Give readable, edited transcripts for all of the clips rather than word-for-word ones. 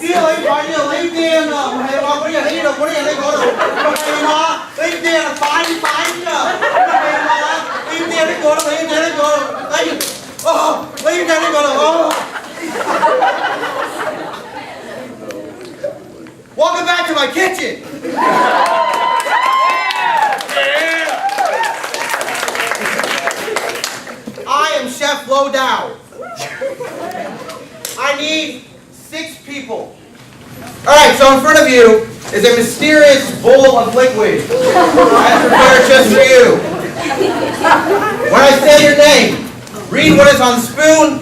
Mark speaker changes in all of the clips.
Speaker 1: kia lấy phải như lấy tiền à hay mà có gì đâu có gì đây có đâu hay mà lấy tiền là phải chứ hay mà lấy tiền đấy có đâu lấy tiền đấy có đâu lấy tiền đấy có đâu welcome back to my kitchen. I am Chef Lowdow. I need 6 people. Alright, so in front of you is a mysterious bowl of liquid. I prepared just for you. When I say your name, read what is on the spoon,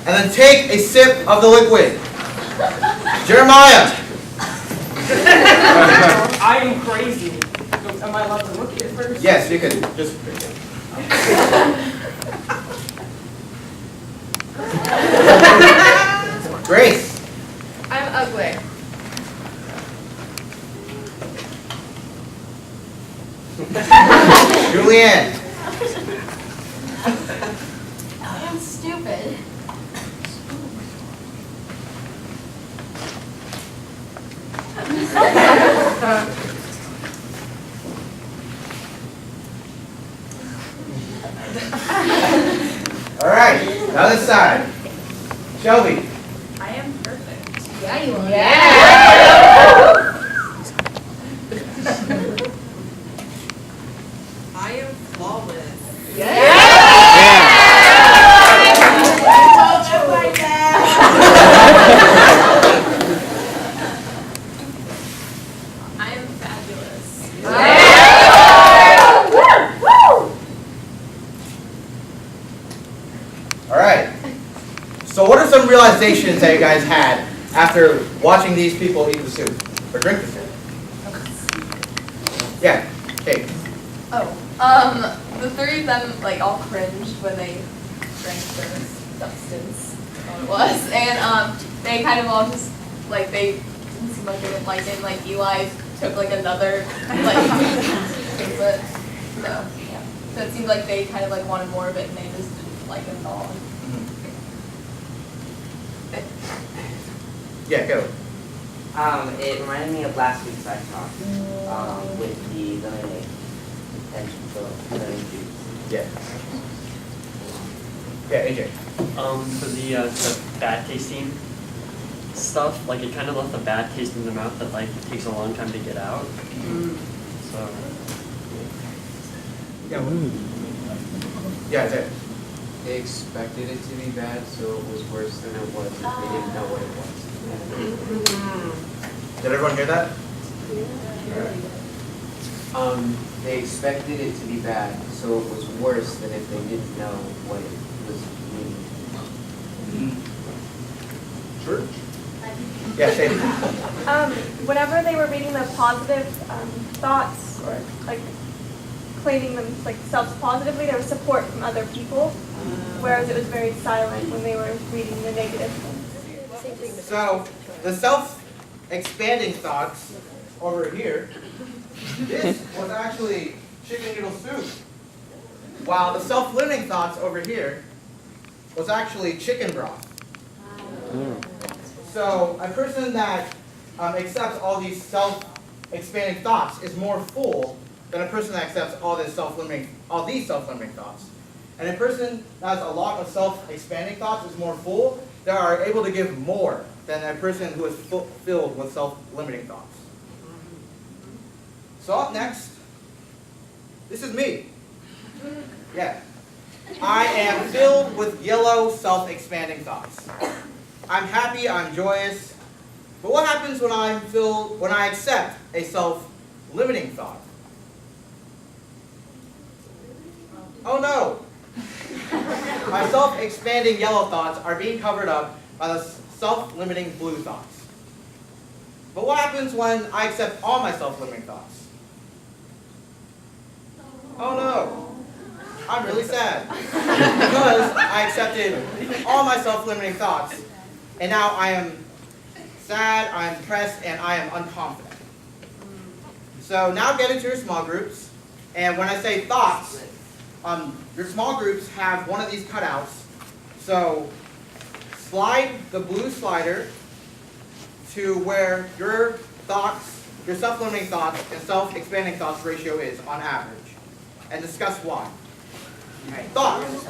Speaker 1: and then take a sip of the liquid. Jeremiah.
Speaker 2: I am crazy. Am I allowed to look at it first?
Speaker 1: Yes, you can. Just. Grace.
Speaker 3: I'm ugly.
Speaker 1: Julianne.
Speaker 3: I'm stupid.
Speaker 1: Alright, now this side. Shelby.
Speaker 3: I am perfect.
Speaker 4: Yeah, you are.
Speaker 2: I am flawless.
Speaker 3: I am fabulous.
Speaker 1: Alright. So what are some realizations that you guys had after watching these people eat the soup? Or drink the soup? Yeah. Kate.
Speaker 3: The 3 of them like all cringed when they drank the substance, what it was, and they kind of all just like they didn't seem like they didn't like it. Like Eli took like another like but so yeah. So it seemed like they kind of like wanted more of it, and they just didn't like it at all.
Speaker 1: Yeah, go.
Speaker 5: It reminded me of last week's ice talk with the lemonade and the lemon juice.
Speaker 1: Yeah. Yeah, AJ.
Speaker 6: For the bad tasting stuff, like it kind of left a bad taste in the mouth that like takes a long time to get out. So.
Speaker 1: Yeah. Yeah, that's it.
Speaker 7: They expected it to be bad, so it was worse than it was if they didn't know what it was.
Speaker 1: Did everyone hear that?
Speaker 7: They expected it to be bad, so it was worse than if they didn't know what it was meaning.
Speaker 1: Church? Yeah, Shady.
Speaker 8: Whenever they were reading the positive thoughts or like claiming them like themselves positively, there was support from other people, whereas it was very silent when they were reading the negative things.
Speaker 1: So, the self-expanding thoughts over here, this was actually chicken noodle soup. While the self-limiting thoughts over here was actually chicken broth. So, a person that accepts all these self-expanding thoughts is more full than a person that accepts all these self-limiting thoughts. And a person that has a lot of self-expanding thoughts is more full. They are able to give more than a person who is filled with self-limiting thoughts. So up next, this is me. Yeah. I am filled with yellow self-expanding thoughts. I'm happy, I'm joyous. But what happens when I accept a self-limiting thought? Oh no! My self-expanding yellow thoughts are being covered up by the self-limiting blue thoughts. But what happens when I accept all my self-limiting thoughts? Oh no! I'm really sad. Because I accepted all my self-limiting thoughts, and now I am sad, I am depressed, and I am unconfident. So now get into your small groups, and when I say thoughts, your small groups have one of these cutouts. So slide the blue slider to where your thoughts, your self-limiting thoughts and self-expanding thoughts ratio is on average, and discuss why. Thoughts.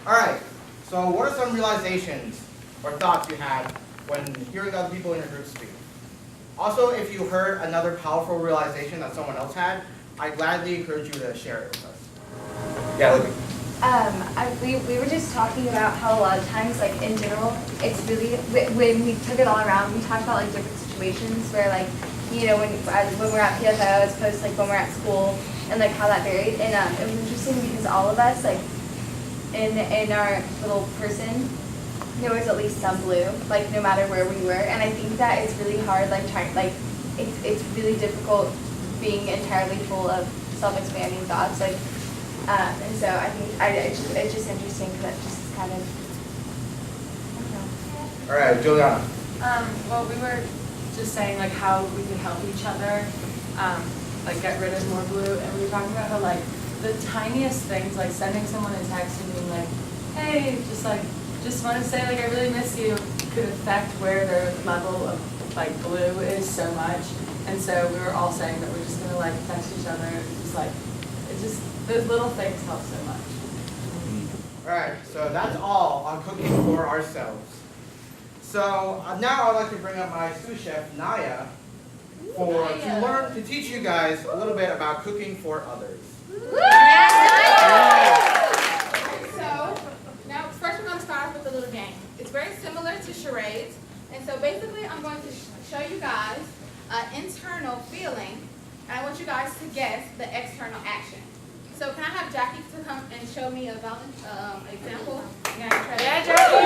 Speaker 1: All right. So what are some realizations or thoughts you had when hearing other people in your group speak? Also, if you heard another powerful realization that someone else had, I gladly encourage you to share it with us. Yeah, Libby.
Speaker 4: We were just talking about how a lot of times, like in general, it's really when we took it all around, we talked about like different situations where like, you know, when we're at PFO as opposed to like when we're at school and like how that varied. And it was interesting because all of us like in our little person, there was at least some blue, like no matter where we were. And I think that it's really hard, like trying, like it's really difficult being entirely full of self-expanding thoughts, like. And so I think it's just interesting because that just is kind of, I don't know.
Speaker 1: All right, Juliana.
Speaker 2: Well, we were just saying like how we could help each other, like get rid of more blue, and we were talking about how like the tiniest things, like sending someone a text and being like, hey, just want to say like I really miss you, could affect where their level of like blue is so much. And so we were all saying that we're just gonna like text each other, just like those little things help so much.
Speaker 1: All right, so that's all on cooking for ourselves. So now I'd like to bring up my sous chef, Naya, to teach you guys a little bit about cooking for others.
Speaker 9: So, now first we're going to start off with a little game. It's very similar to charades. And so basically I'm going to show you guys an internal feeling, and I want you guys to guess the external action. So can I have Jackie to come and show me a example? Yeah, Jackie!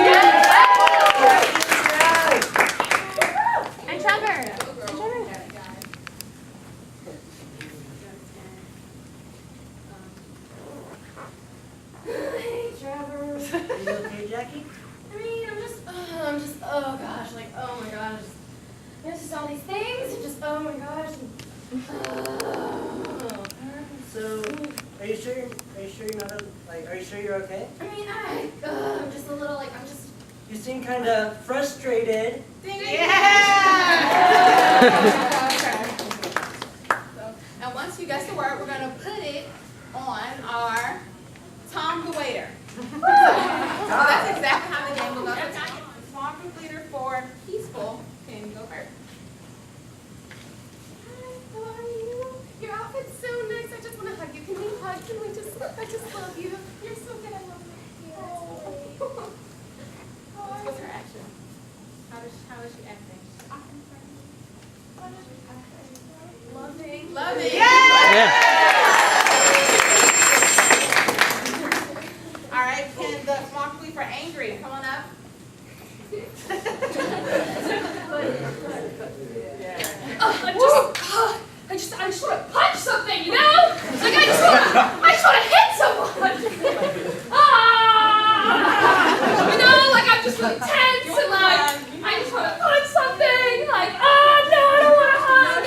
Speaker 8: And Trevor.
Speaker 9: Hey, Trevor.
Speaker 10: Are you okay, Jackie?
Speaker 9: I mean, I'm just, oh gosh, like, oh my gosh. There's just all these things, and just, oh my gosh.
Speaker 10: So, are you sure you're not are you sure you're okay?
Speaker 9: I mean, I'm just a little, like, I'm just.
Speaker 10: You seem kind of frustrated.
Speaker 9: Yeah! Okay. So, and once you guess the word, we're gonna put it on our Tom the waiter. So that's exactly how the game will go. So can I get the small group leader for Peaceful? Can you go first? Hi, how are you? Your outfit's so nice. I just want to hug you. Can we hug? Can we just? I just love you. You're so good. I love you. What's her action? How is she acting? Loving. Loving. Yeah! All right, can the small group for angry come on up?
Speaker 3: I just want to punch something, you know? Like I just want to hit someone. You know, like I'm just really tense and like I just want to punch something. Like, no, I don't want to hug.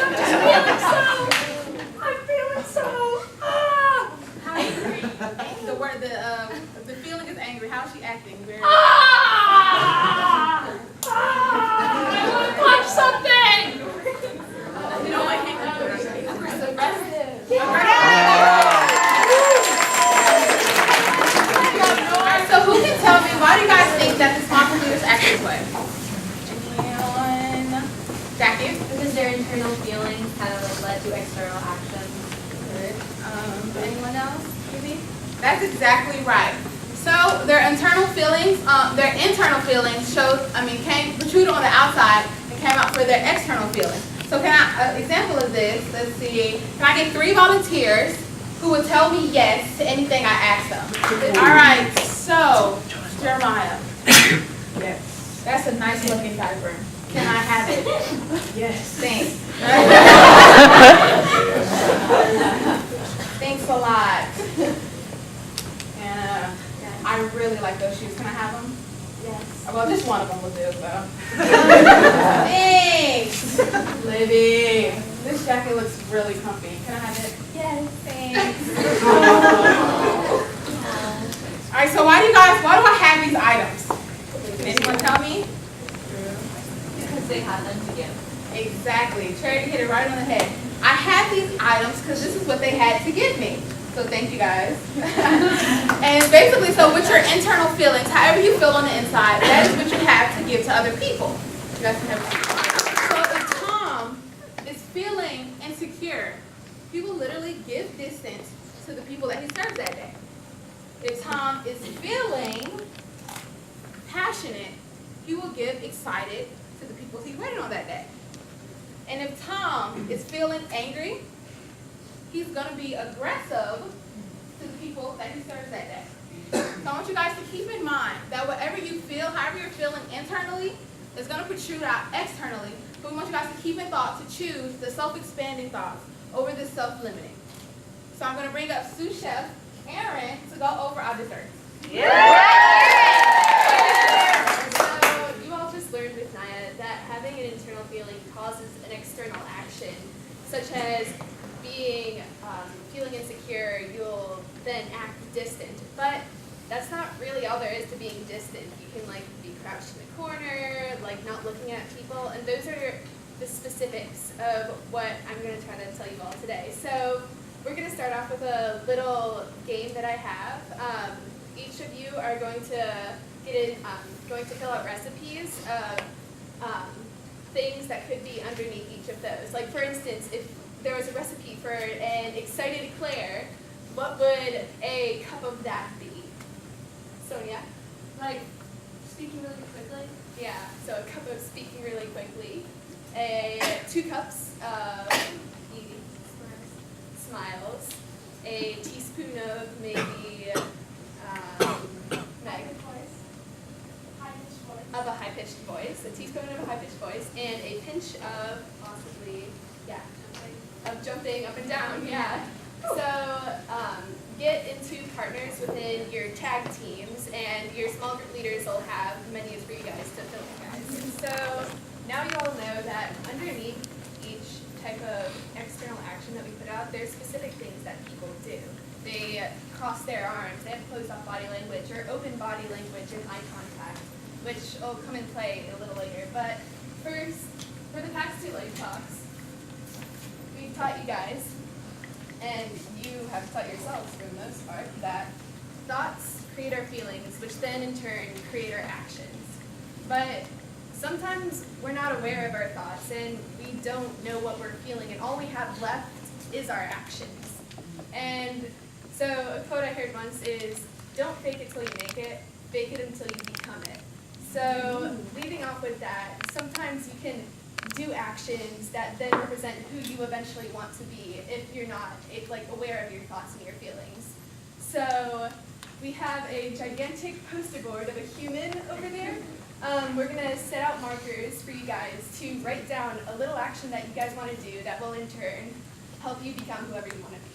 Speaker 3: I'm feeling so.
Speaker 9: How angry? The feeling is angry. How is she acting? Very.
Speaker 3: I want to punch something.
Speaker 9: You know what? Aggressive. Alright, so who can tell me, why do you guys think that the small group leaders act this way? Anyone? Jackie?
Speaker 4: Because their internal feelings kind of like led to external actions.
Speaker 9: Anyone else? Maybe? That's exactly right. So their internal feelings came protruded on the outside and came out for their external feelings. So can I, example of this, let's see, can I get 3 volunteers who would tell me yes to anything I ask them? All right, so, Jeremiah.
Speaker 2: Yes.
Speaker 9: That's a nice looking diaper. Can I have it?
Speaker 2: Yes.
Speaker 9: Thanks. Thanks a lot. And I really like those shoes. Can I have them?
Speaker 4: Yes.
Speaker 9: Well, just one of them will do, so. Thanks, Libby. This jacket looks really comfy. Can I have it?
Speaker 4: Yes.
Speaker 9: Thanks. All right, so why do I have these items? Can anyone tell me?
Speaker 3: they had them to give.
Speaker 9: Exactly. Charity hit it right on the head. I had these items because this is what they had to give me. So thank you guys. And basically, so with your internal feelings, however you feel on the inside, that is what you have to give to other people. You guys can have a seat. So if Tom is feeling insecure, he will literally give distance to the people that he serves that day. If Tom is feeling passionate, he will give excited to the people he's waiting on that day. And if Tom is feeling angry, he's going to be aggressive to the people that he serves that day. So I want you guys to keep in mind that whatever you feel, however you're feeling internally, is going to protrude out externally. But we want you guys to keep in thought to choose the self-expanding thoughts over the self-limiting. So I'm going to bring up sous chef Aaron to go over our desserts.
Speaker 11: So you all just learned with Naya that having an internal feeling causes an external action, such as feeling insecure. You'll then act distant, but that's not really all there is to being distant. You can be crouched in a corner, not looking at people, and those are the specifics of what I'm going to try to tell you all today. So we're going to start off with a little game that I have. Each of you are going to fill out recipes of things that could be underneath each of those. Like for instance, if there was a recipe for an excited Claire, what would a cup of that be? Sonia?
Speaker 3: Speaking really quickly.
Speaker 11: Yeah, so a cup of speaking really quickly. 2 cups of eating smiles. A teaspoon of maybe Meg. Of a high-pitched voice. A teaspoon of a high-pitched voice. And a pinch of possibly, of jumping up and down, yeah. So get into partners within your tag teams, and your small group leaders will have menus for you guys to fill in, guys. And so now you all know that underneath each type of external action that we put out, there's specific things that people do. They cross their arms, they have closed off body language, or open body language and eye contact, which will come in play a little later. But first, for the past 2 life talks, we've taught you guys, and you have taught yourselves for the most part, that thoughts create our feelings, which then in turn create our actions. But sometimes we're not aware of our thoughts, and we don't know what we're feeling, and all we have left is our actions. And so a quote I heard once is, don't fake it till you make it, fake it until you become it. So leading off with that, sometimes you can do actions that then represent who you eventually want to be if you're not aware of your thoughts and your feelings. So we have a gigantic poster board of a human over there. We're going to set out markers for you guys to write down a little action that you guys want to do that will in turn help you become whoever you want to be.